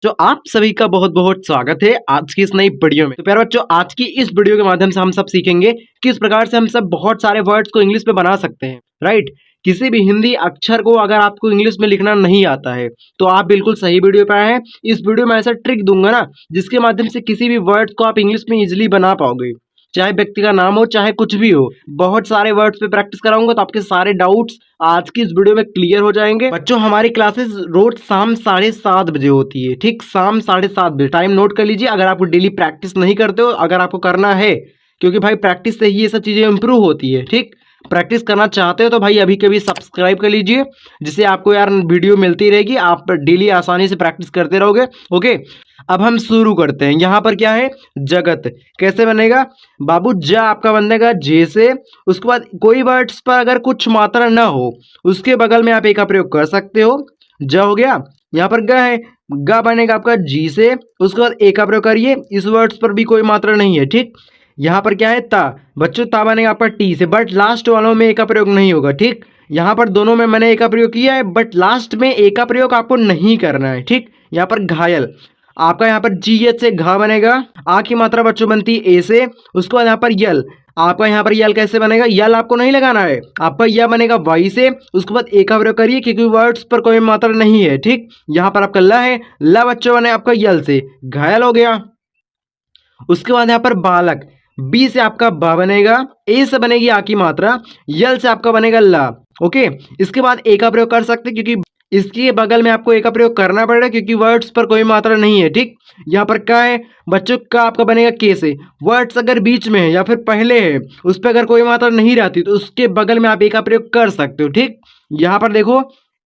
तो आप सभी का बहुत बहुत स्वागत है आज की इस नई वीडियो में। तो प्यारे बच्चों, आज की इस वीडियो के माध्यम से हम सब सीखेंगे किस प्रकार से हम सब बहुत सारे वर्ड्स को इंग्लिश में बना सकते हैं। राइट, किसी भी हिंदी अक्षर को अगर आपको इंग्लिश में लिखना नहीं आता है तो आप बिल्कुल सही वीडियो पे आए हैं। इस वीडियो में ऐसा ट्रिक दूंगा ना जिसके माध्यम से किसी भी वर्ड्स को आप इंग्लिश में इजिली बना पाओगे, चाहे व्यक्ति का नाम हो चाहे कुछ भी हो। बहुत सारे वर्ड्स पे प्रैक्टिस कराऊंगा तो आपके सारे डाउट्स आज की इस वीडियो में क्लियर हो जाएंगे। बच्चों, हमारी क्लासेस रोज शाम 7:30 बजे होती है। ठीक, शाम 7:30 बजे। टाइम नोट कर लीजिए अगर आपको डेली प्रैक्टिस नहीं करते हो, अगर आपको करना है, क्योंकि भाई प्रैक्टिस से ही ये सब चीजें इंप्रूव होती है। ठीक, प्रैक्टिस करना चाहते हो तो भाई अभी कभी सब्सक्राइब कर लीजिए, जिससे आपको यार वीडियो मिलती रहेगी, आप डेली आसानी से प्रैक्टिस करते रहोगे। ओके, अब हम शुरू करते हैं। यहाँ पर क्या है, जगत कैसे बनेगा बाबू? ज आपका बनेगा जे से, उसके बाद कोई वर्ड्स पर अगर कुछ मात्रा ना हो उसके बगल में आप ए का प्रयोग कर सकते हो। ज हो गया। यहाँ पर ग है, ग बनेगा आपका जी से, उसके बाद ए का प्रयोग करिए। इस वर्ड्स पर भी कोई मात्रा नहीं है। ठीक, यहाँ पर क्या है, ता। बच्चों, ता बनेगा आपका टी से, बट लास्ट वालों में ए का प्रयोग नहीं होगा। ठीक, यहाँ पर दोनों में मैंने ए का प्रयोग किया है, बट लास्ट में ए का प्रयोग आपको नहीं करना है। ठीक, यहाँ पर घायल आपका, यहाँ पर जी एच से घा बनेगा। आ की मात्रा बच्चों बनती है ए से, उसके बाद यहाँ पर यल। आपका यहाँ पर यल कैसे बनेगा? यल आपको नहीं लगाना है, आपका यह बनेगा वाई से, उसके बाद ए का प्रयोग करिए क्योंकि वर्ड्स पर कोई मात्रा नहीं है। ठीक, यहाँ पर आपका ल है, ल बच्चों बने आपका यल से, घायल हो गया। उसके बाद यहाँ पर बालक, बी से आपका बा बनेगा, ए से बनेगी आ की मात्रा, यल से आपका बनेगा ला। ओके, इसके बाद ए का प्रयोग कर सकते क्योंकि इसके बगल में आपको ए का प्रयोग करना पड़ेगा क्योंकि वर्ड्स पर कोई मात्रा नहीं है। ठीक, यहाँ पर का है बच्चों, का आपका बनेगा के से। वर्ड्स अगर बीच में है या फिर पहले है, उस पर अगर कोई मात्रा नहीं रहती तो उसके बगल में आप ए का प्रयोग कर सकते हो। ठीक, यहाँ पर देखो,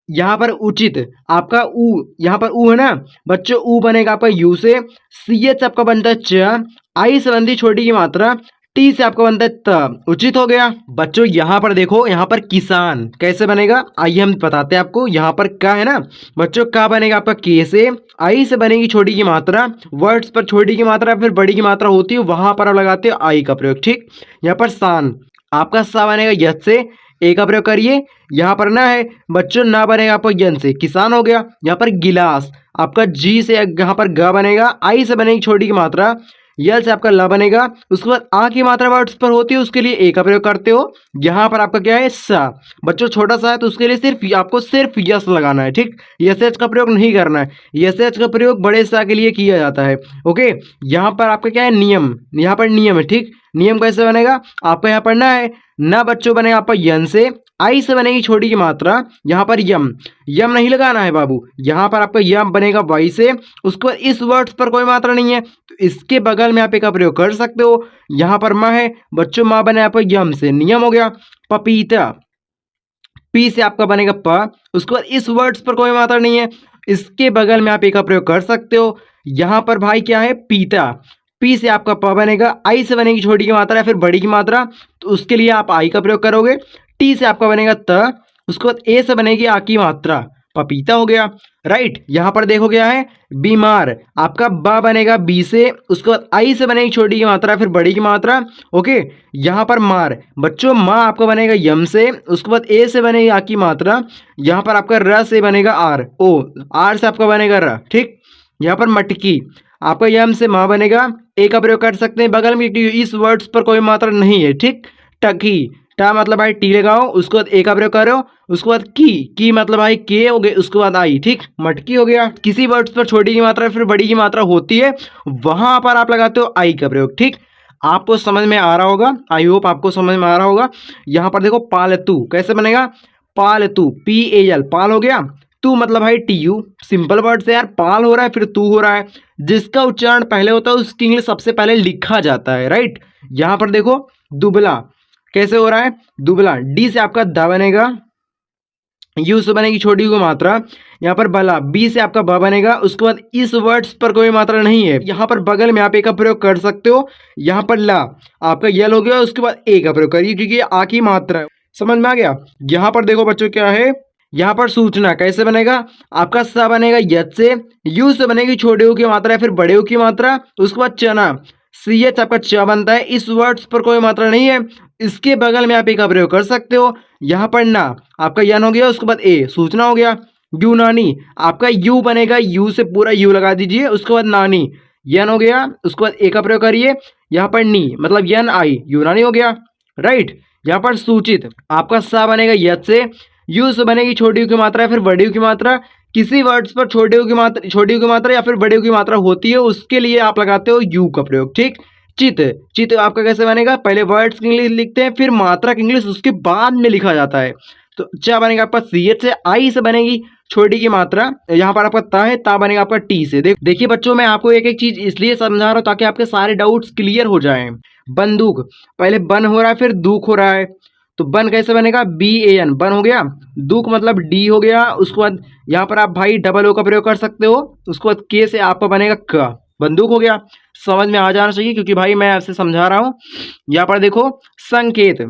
यहाँ पर उचित आपका ऊ, यहाँ पर ऊ है ना बच्चों, ऊ बनेगा आपका यू से, सी एच आपका बनता है च, आई से बनती छोटी की मात्रा, टी से आपका बनता है त, उचित हो गया। बच्चों यहाँ पर देखो, यहाँ पर किसान कैसे बनेगा आइए हम बताते हैं आपको। यहाँ पर का है ना बच्चों, का बनेगा आपका के से, आई से बनेगी छोटी की मात्रा, वर्ड्स पर छोटी की मात्रा फिर बड़ी की मात्रा होती है वहां पर आप लगाते हो आई का प्रयोग। ठीक, यहाँ पर सान आपका सा बनेगा यस से, ए का प्रयोग करिए। यहाँ पर ना है बच्चों, ना बनेगा आपका यन से, किसान हो गया। यहाँ पर गिलास आपका जी से, यहाँ पर ग बनेगा, आई से बनेगी छोटी की मात्रा, यल से आपका ल बनेगा। उसके बाद आ की मात्रा वर्ड्स पर होती है उसके लिए ए का प्रयोग करते हो। यहाँ पर आपका क्या है, सा। बच्चों छोटा सा है तो उसके लिए सिर्फ यस लगाना है। ठीक, यस एच का प्रयोग नहीं करना है, यस एच का प्रयोग बड़े सा के लिए किया जाता है। ओके, यहाँ पर आपका क्या है, नियम। यहाँ पर नियम है। ठीक, नियम कैसे बनेगा आपका? यहाँ पर ना है, ना बच्चों बनेगा आपका यन से, आई से बनेगी छोटी की मात्रा, यहाँ पर यम, यम नहीं लगाना है बाबू। यहाँ पर आपका यम बनेगा वाई से, उसके बाद इस वर्ड्स पर कोई मात्रा नहीं है तो इसके बगल में आप ए का प्रयोग कर सकते हो। यहाँ पर माँ है बच्चों, माँ बने आपका यम से, नियम हो गया। पपीता, पी से आपका बनेगा प, उसके बाद इस वर्ड्स पर कोई मात्रा नहीं है, इसके बगल में आप ए का प्रयोग कर सकते हो। यहाँ पर भाई क्या है, पीता, पी से आपका प बनेगा, आई से बनेगी छोटी की मात्रा या फिर बड़ी की मात्रा तो उसके लिए आप आई का प्रयोग करोगे। टी से आपका बनेगा त, उसके बाद ए से बनेगी आ की मात्रा, पपीता हो गया। राइट, यहाँ पर देखो क्या है, बीमार आपका बा बनेगा बी से, उसके बाद आई से बनेगी छोटी की मात्रा फिर बड़ी की मात्रा। ओके, यहाँ पर मार बच्चों, माँ आपका बनेगा यम से, उसके बाद ए से बनेगी आ की मात्रा, यहाँ पर आपका र से बनेगा आर, ओ आर से आपका बनेगा र। ठीक, यहाँ पर मटकी आपका यम से माँ बनेगा, ए का प्रयोग कर सकते हैं बगल में क्योंकि इस वर्ड्स पर कोई मात्रा नहीं है। ठीक, टकी, टा मतलब भाई टी लगाओ, उसके बाद ए का प्रयोग करो, उसके बाद की मतलब भाई के हो गए, उसके बाद आई। ठीक, मटकी हो गया। किसी वर्ड्स पर छोटी की मात्रा फिर बड़ी की मात्रा होती है वहां पर आप लगाते हो आई का प्रयोग। ठीक, आपको समझ में आ रहा होगा, आई होप आपको समझ में आ रहा होगा। यहाँ पर देखो, पालतू कैसे बनेगा, पालतू, पी ए एल, पाल हो गया। तू मतलब भाई टी यू, सिंपल वर्ड से यार, पाल हो रहा है फिर तू हो रहा है, जिसका उच्चारण पहले होता है उसकी इंग्लिश सबसे पहले लिखा जाता है। राइट, यहाँ पर देखो, दुबला कैसे हो रहा है, दुबला, डी से आपका द बनेगा, यू से बनेगी छोटी को मात्रा, यहाँ पर बला, बी से आपका ब बनेगा, उसके बाद इस वर्ड्स पर कोई मात्रा नहीं है, यहाँ पर बगल में आप ए का प्रयोग कर सकते हो। यहाँ पर ला आपका यल हो गया, उसके बाद ए का प्रयोग करिए क्योंकि आ की मात्रा है। समझ में आ गया? यहाँ पर देखो बच्चों क्या है, यहाँ पर सूचना कैसे बनेगा, आपका सा बनेगा यच से, यू से बनेगी छोटे ऊ की मात्रा या फिर बड़े ऊ की मात्रा, उसके बाद चना, सी एच आपका च बनता है, इस वर्ड्स पर कोई मात्रा नहीं है, इसके बगल में आप ए का प्रयोग कर सकते हो। यहाँ पर ना आपका यन हो गया, उसके बाद ए सूचना हो गया। यूनानी, आपका यू बनेगा, यू से पूरा यू लगा दीजिए, उसके बाद नानी, यन हो गया, उसके बाद ए का प्रयोग करिए, यहाँ पर नी मतलब यन आई, यूनानी हो गया, राइट। यहाँ पर सूचित, आपका सा बनेगा यत से, यू से बनेगी छोटी यू की मात्रा या फिर बड़ी यू की मात्रा। किसी वर्ड्स पर छोटे यू की मात्रा, छोटी यू की मात्रा या फिर बड़ी यू की मात्रा होती है, उसके लिए आप लगाते हो यू का प्रयोग, ठीक। चित, चित आपका कैसे बनेगा, पहले वर्ड्स की इंग्लिश लिखते हैं, फिर मात्रा की इंग्लिश उसके बाद में लिखा जाता है। तो चा बनेगा आपका सी एच से, आई से बनेगी छोटी की मात्रा, यहाँ पर आपका ता है, ता बनेगा आपका टी से। देखिए बच्चों, मैं आपको एक एक चीज इसलिए समझा रहा हूँ ताकि आपके सारे डाउट्स क्लियर हो जाएं। बंदूक, पहले बन हो रहा है, फिर दूक हो रहा है, तो बन कैसे बनेगा, बी ए एन, बन हो गया। दूक मतलब डी हो गया, उसके बाद यहाँ पर आप भाई डबल ओ का प्रयोग कर सकते हो, उसके बाद के से आपका बनेगा क, बंदूक हो गया। समझ में आ जाना चाहिए क्योंकि भाई मैं आपसे समझा रहा हूँ। यहाँ पर देखो संकेत,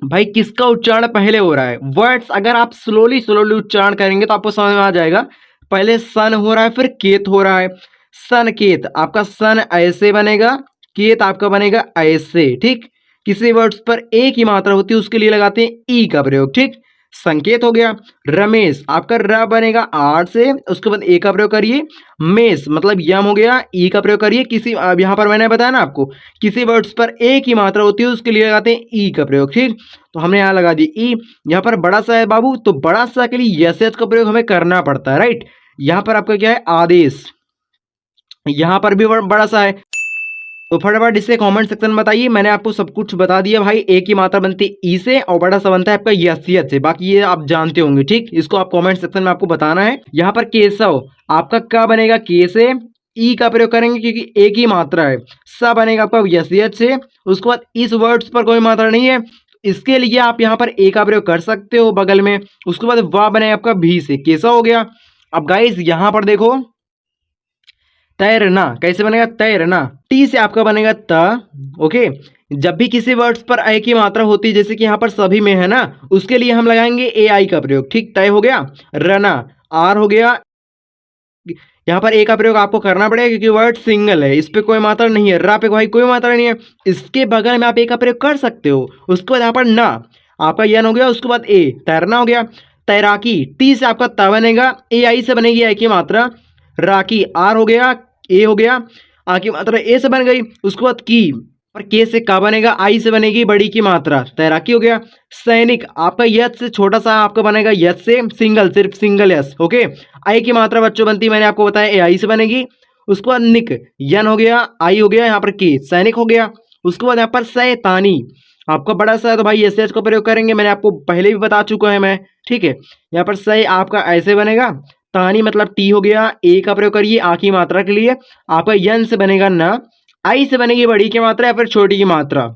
भाई किसका उच्चारण पहले हो रहा है, वर्ड्स अगर आप स्लोली स्लोली उच्चारण करेंगे तो आपको समझ में आ जाएगा। पहले सन हो रहा है, फिर केत हो रहा है, संकेत, आपका सन ऐसे बनेगा, केत आपका बनेगा ऐसे, ठीक। किसी वर्ड्स पर एक ही मात्रा होती है उसके लिए लगाते हैं ई का प्रयोग, ठीक। संकेत हो गया। रमेश, आपका र बनेगा आर से, उसके बाद ए का प्रयोग करिए। मेष मतलब यम हो गया, ई का प्रयोग करिए। किसी, अब यहाँ पर मैंने बताया ना आपको, किसी वर्ड्स पर एक ही मात्रा होती है उसके लिए लगाते हैं ई का प्रयोग, ठीक। तो हमने यहाँ लगा दी ई। यहाँ पर बड़ा सा है बाबू, तो बड़ा सा के लिए यस एच का प्रयोग हमें करना पड़ता है, राइट। यहाँ पर आपका क्या है, आदेश, यहाँ पर भी बड़ा सा है, तो फटाफट इसे कमेंट सेक्शन में बताइए। मैंने आपको सब कुछ बता दिया भाई, एक ही मात्रा बनती है ई से और बड़ा सा बनता है आपका यसियत से, बाकी ये आप जानते होंगे, ठीक। इसको आप कमेंट सेक्शन में आपको बताना है। यहाँ पर केशव, आपका का बनेगा के से, ई का प्रयोग करेंगे क्योंकि एक ही मात्रा है। सा बनेगा आपका यसियत से, उसके बाद इस वर्ड्स पर कोई मात्रा नहीं है, इसके लिए आप यहाँ पर ए का प्रयोग कर सकते हो बगल में। उसके बाद वाह बनेगा आपका भी से, केशव हो गया। अब गाइस यहाँ पर देखो, तैरना कैसे बनेगा, तैरना, टी से आपका बनेगा त, ओके। जब भी किसी वर्ड्स पर ए की मात्रा होती है, जैसे कि यहाँ पर सभी में है ना, उसके लिए हम लगाएंगे ए आई का प्रयोग, ठीक। तय हो गया। रना, आर हो गया, यहाँ पर ए का प्रयोग आपको करना पड़ेगा क्योंकि वर्ड सिंगल है, इस पे कोई मात्रा नहीं है। रा पे भाई कोई मात्रा नहीं है, इसके बगल में आप ए का प्रयोग कर सकते हो। उसके बाद यहाँ पर ना, आपका यन हो गया, उसके बाद ए, तैरना हो गया। तैराकी, टी से आपका त बनेगा, ए आई से बनेगी ए की मात्रा। राखी, आर हो गया, ए हो गया, आ की मात्रा ए से बन गई। उसके बाद की, और के से का बनेगा, आई से बनेगी बड़ी की मात्रा, तैराकी हो गया। सैनिक, आपका यस से छोटा सा आपका बनेगा, यस से सिंगल, सिर्फ सिंगल यस, ओके। आई की मात्रा बच्चों बनती है, मैंने आपको बताया ए आई से बनेगी। उसके बाद निक, यन हो गया, आई हो गया, यहाँ पर के, सैनिक हो गया। उसके बाद यहाँ पर सैतानी, आपका बड़ा सा है तो भाई एस एच का प्रयोग करेंगे, मैंने आपको पहले भी बता चुका है मैं, ठीक है। यहाँ पर सही आपका ऐसे बनेगा, तानी मतलब टी हो गया, ए का प्रयोग करिए आ की मात्रा के लिए। आपका यन से बनेगा ना, आई से बनेगी बड़ी की मात्रा या फिर छोटी की मात्रा,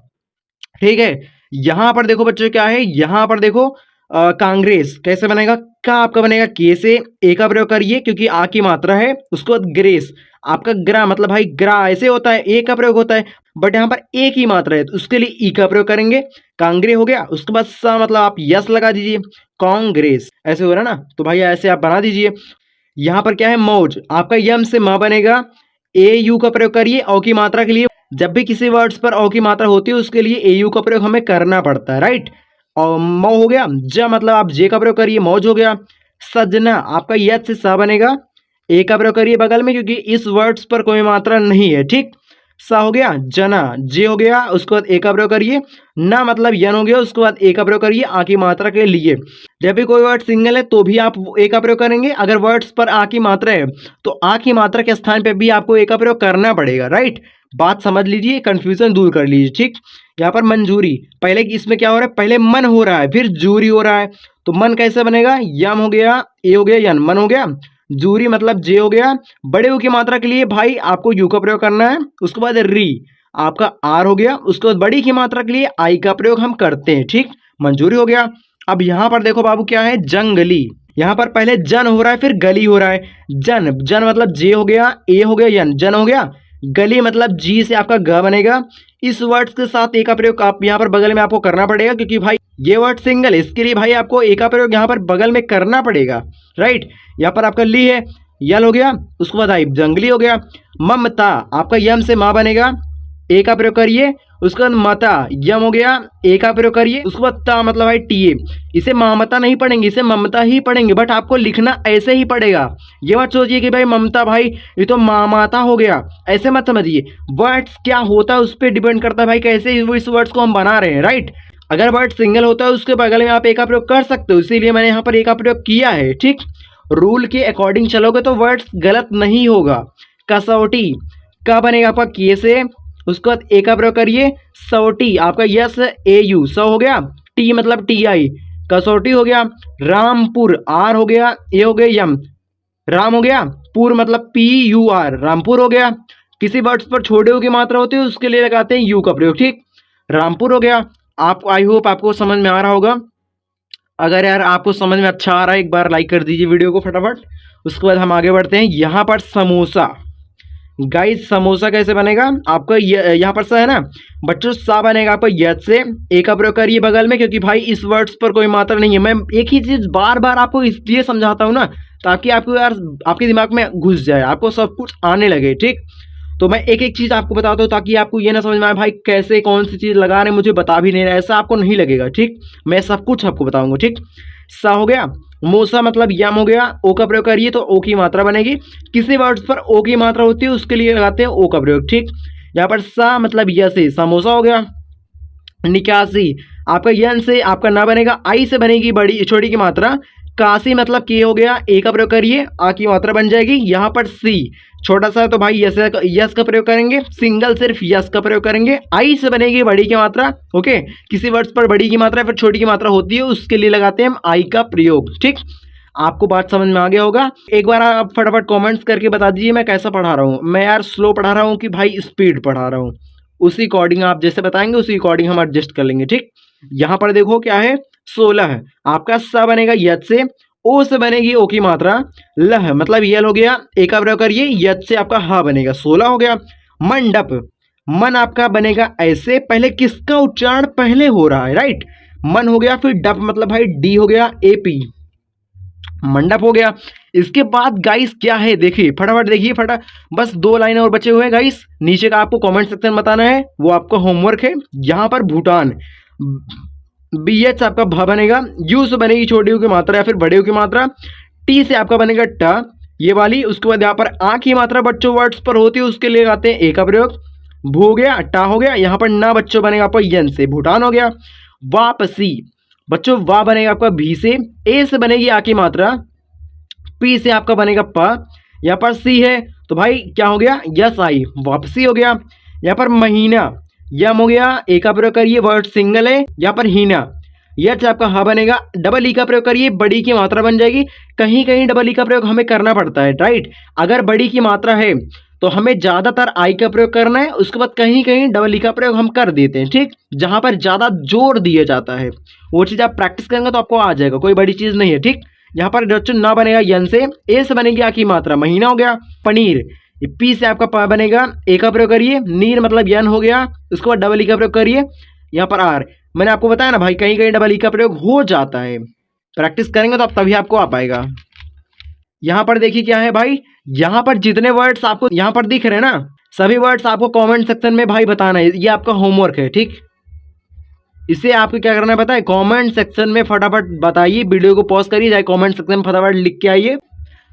ठीक है। यहाँ पर देखो बच्चों क्या है, यहाँ पर देखो कांग्रेस कैसे बनेगा, का आपका बनेगा के से, ए का प्रयोग करिए क्योंकि आ की मात्रा है। उसके बाद ग्रेस, आपका ग्रा मतलब भाई ग्रा ऐसे होता है, ए का प्रयोग होता है, बट यहाँ पर एक ही मात्रा है तो उसके लिए ई का प्रयोग करेंगे। कांग्रे हो गया। उसके बाद सा मतलब आप यस लगा दीजिए, कांग्रेस ऐसे हो रहा ना, तो भाई ऐसे आप बना दीजिए। यहाँ पर क्या है, मौज, आपका यम से म बनेगा, ए यू का प्रयोग करिए औ की मात्रा के लिए। जब भी किसी वर्ड्स पर औ की मात्रा होती है उसके लिए ए यू का प्रयोग हमें करना पड़ता है, राइट। और मौ हो गया, ज मतलब आप जे का प्रयोग करिए, मौज हो गया। सजना, आपका यच से सा बनेगा, ए का प्रयोग करिए बगल में क्योंकि इस वर्ड्स पर कोई मात्रा नहीं है, ठीक। सा हो गया, जना, जे हो गया, उसके बाद ए का प्रयोग करिए। ना मतलब यन हो गया, उसके बाद ए का प्रयोग करिए आ की मात्रा के लिए। जब भी कोई वर्ड सिंगल है तो भी आप ए का प्रयोग करेंगे, अगर वर्ड्स पर आ की मात्रा है तो आ की मात्रा के स्थान पे भी आपको ए का प्रयोग करना पड़ेगा, राइट। बात समझ लीजिए, कंफ्यूजन दूर कर लीजिए, ठीक। यहाँ पर मंजूरी, पहले इसमें क्या हो रहा है, पहले मन हो रहा है फिर जूरी हो रहा है, तो मन कैसे बनेगा, यम हो गया, ए हो गया, यन, मन हो गया। जूरी मतलब जे हो गया। बड़े यू की मात्रा के लिए भाई आपको यू का प्रयोग करना है। उसके बाद री, आपका आर हो गया। उसके बाद बड़ी की मात्रा के लिए आई का प्रयोग हम करते हैं, ठीक। मंजूरी हो गया। अब यहाँ पर देखो बाबू क्या है, जंगली, यहाँ पर पहले जन हो रहा है फिर गली हो रहा है। जन, जन मतलब जे हो गया, ए हो गया, यन, जन हो गया। गली मतलब जी से आपका ग बनेगा। इस वर्ड्स के साथ ए का प्रयोग आप यहाँ पर बगल में आपको करना पड़ेगा क्योंकि भाई ये वर्ड सिंगल है, इसके लिए भाई आपको ए का प्रयोग यहाँ पर बगल में करना पड़ेगा, राइट। यहाँ पर आपका ली है, यल हो गया। उसके बाद आई, जंगली हो गया। ममता, आपका यम से माँ बनेगा, ए का प्रयोग करिए। उसके बाद मता, यम हो गया, ए का प्रयोग करिए। उसके बाद ता मतलब भाई टीए, इसे ममता नहीं पढ़ेंगे, इसे ममता ही पढ़ेंगे, बट आपको लिखना ऐसे ही पड़ेगा। ये मत सोचिए कि भाई ममता भाई ये तो माता हो गया, ऐसे मत समझिए। वर्ड्स क्या होता है उस पर डिपेंड करता है भाई कैसे इस वर्ड्स को हम बना रहे हैं, राइट। अगर वर्ड सिंगल होता है उसके बगल में आप ए का प्रयोग कर सकते हो, इसीलिए मैंने यहाँ पर ए का प्रयोग किया है, ठीक। रूल के अकॉर्डिंग चलोगे तो वर्ड्स गलत नहीं होगा। कसौटी का बनेगा आपका किए से, उसके बाद ए का प्रयोग करिए। सौटी आपका यस ए यू स हो गया, टी मतलब टी आई, कसौटी हो गया। रामपुर आर हो गया, ए हो गया यम, राम हो गया, पुर मतलब पी यू आर, रामपुर हो गया। किसी वर्ड्स पर छोटे की मात्रा होती है उसके लिए लगाते हैं यू का प्रयोग, ठीक। रामपुर हो गया। आप आई होप आपको समझ में आ रहा होगा। अगर यार आपको समझ में अच्छा आ रहा है एक बार लाइक कर दीजिए वीडियो को फटाफट। उसके बाद हम आगे बढ़ते हैं। यहाँ पर समोसा, गाइस समोसा कैसे बनेगा आपका, यहाँ पर सा है ना बच्चों, सा बनेगा आपका यद से, ए का प्रयोग करिए बगल में, क्योंकि भाई इस वर्ड्स पर कोई मात्रा नहीं है। मैं एक ही चीज बार बार आपको इसलिए समझाता हूँ ना, ताकि आपको यार आपके दिमाग में घुस जाए, आपको सब कुछ आने लगे, ठीक। तो मैं एक एक चीज आपको बताता हूँ ताकि आपको ये ना समझ में आए भाई कैसे कौन सी चीज लगा रहे मुझे बता भी नहीं रहा, ऐसा आपको नहीं लगेगा, ठीक। मैं सब कुछ आपको बताऊंगा, ठीक। सा हो गया, मोसा मतलब यम हो गया, ओ का प्रयोग करिए तो ओ की मात्रा बनेगी। किसी वर्ड्स पर ओ की मात्रा होती है उसके लिए लगाते हैं ओ का प्रयोग, ठीक। यहाँ पर सा मतलब यसे, समोसा हो गया। निकासी आपका यन से आपका ना बनेगा, आई से बनेगी बड़ी छोटी की मात्रा। काशी मतलब के हो गया, ए का प्रयोग करिए, आ की मात्रा बन जाएगी। यहाँ पर सी छोटा सा है तो भाई यस का प्रयोग करेंगे, सिंगल सिर्फ यस का प्रयोग करेंगे। आई से बनेगी बड़ी की मात्रा, ओके। किसी वर्ड्स पर बड़ी की मात्रा फिर छोटी की मात्रा होती है उसके लिए लगाते हैं हम आई का प्रयोग, ठीक। आपको बात समझ में आ गया होगा। एक बार आप फटाफट कमेंट्स करके बता दीजिए मैं कैसा पढ़ा रहा हूँ। मैं यार स्लो पढ़ा रहा हूँ कि भाई स्पीड पढ़ा रहा हूँ, उसी अकॉर्डिंग आप जैसे बताएंगे उसी अकॉर्डिंग हम एडजस्ट कर लेंगे, ठीक। यहाँ पर देखो क्या है, 16 है आपका, सा बनेगा यद से, ओ से बनेगी ओ की मात्रा, लह मतलब यल हो गया, ए का प्रयोग करिए, यद से आपका हा बनेगा, 16 हो गया। मंडप, मन आपका बनेगा ऐसे, पहले किसका उच्चारण पहले हो रहा है, राइट। मन हो गया, फिर डप मतलब भाई डी हो गया, ए पी, मंडप हो गया। इसके बाद गाइस क्या है देखिए फटाफट, देखिए बस 2 लाइन और बचे हुए हैं गाइस। नीचे का आपको कमेंट सेक्शन बताना है, वो आपका होमवर्क है। यहाँ पर भूटान, बी एच आपका भ बनेगा, यू से बनेगी छोटी की मात्रा या फिर बड़े की मात्रा, टी से आपका बनेगा ट ये वाली। उसके बाद यहाँ पर आ की मात्रा बच्चों वर्ड्स पर होती है उसके लिए आते हैं ए का प्रयोग। भू हो गया, टा हो गया, यहाँ पर ना बच्चों बनेगा आपका यन से, भूटान हो गया। वापसी बच्चों वा बनेगा आपका भी से, ए से बनेगी आ की मात्रा, पी से आपका बनेगा प, यहाँ पर सी है तो भाई क्या हो गया, यस आई, वापसी हो गया। यहाँ पर महीना, यम हो गया, ए का प्रयोग करिए, वर्ड सिंगल है। यहाँ पर हीना, यह से आपका हा बनेगा, डबल ई का प्रयोग करिए, बड़ी की मात्रा बन जाएगी। कहीं कहीं डबल ई का प्रयोग हमें करना पड़ता है, राइट। अगर बड़ी की मात्रा है तो हमें ज्यादातर आई का प्रयोग करना है, उसके बाद कहीं कहीं डबल ई का प्रयोग हम कर देते हैं, ठीक। जहां पर ज्यादा जोर दिया जाता है वो चीज आप प्रैक्टिस करेंगे तो आपको आ जाएगा, कोई बड़ी चीज नहीं है, ठीक। यहाँ पर बच्चों ना बनेगा यन से, ए से बनेगी आ की मात्रा, महीना हो गया। पनीर, पी से आपका प बनेगा, ए का प्रयोग करिए, नीर मतलब यन हो गया, उसके बाद डबल ई का प्रयोग करिए। यहाँ पर आर, मैंने आपको बताया ना भाई कहीं कहीं डबल ई का प्रयोग हो जाता है, प्रैक्टिस करेंगे तो आप तभी आपको आ पाएगा। यहाँ पर देखिए क्या है भाई, यहाँ पर जितने वर्ड्स आपको यहाँ पर दिख रहे हैं ना, सभी वर्ड्स आपको कमेंट सेक्शन में भाई बताना है, ये आपका होमवर्क है, ठीक। इसे आपको क्या करना है पता है, कमेंट सेक्शन में फटाफट बताइए, वीडियो को पॉज करिए, जाए कमेंट सेक्शन में फटाफट लिख के आइए।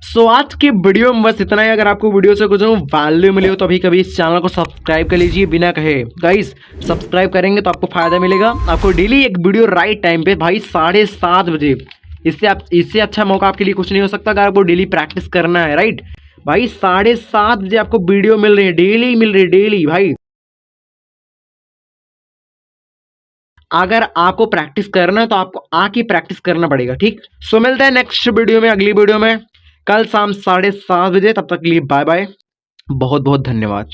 सो आज के वीडियो में बस इतना ही। अगर आपको वीडियो से कुछ वैल्यू मिली हो तो अभी कभी इस चैनल को सब्सक्राइब कर लीजिए बिना कहे। गाइस सब्सक्राइब करेंगे तो आपको फायदा मिलेगा, आपको डेली एक वीडियो राइट टाइम पे भाई 7:30 बजे, इससे अच्छा मौका आपके लिए कुछ नहीं हो सकता अगर आपको डेली प्रैक्टिस करना है, राइट भाई। 7:30 बजे आपको वीडियो मिल रही है, डेली मिल रही है, डेली भाई। अगर आपको प्रैक्टिस करना है तो आपको आके प्रैक्टिस करना पड़ेगा, ठीक। सो मिलते हैं नेक्स्ट वीडियो में, अगली वीडियो में कल शाम 7:30 बजे। तब तक के लिए बाय बाय, बहुत बहुत धन्यवाद।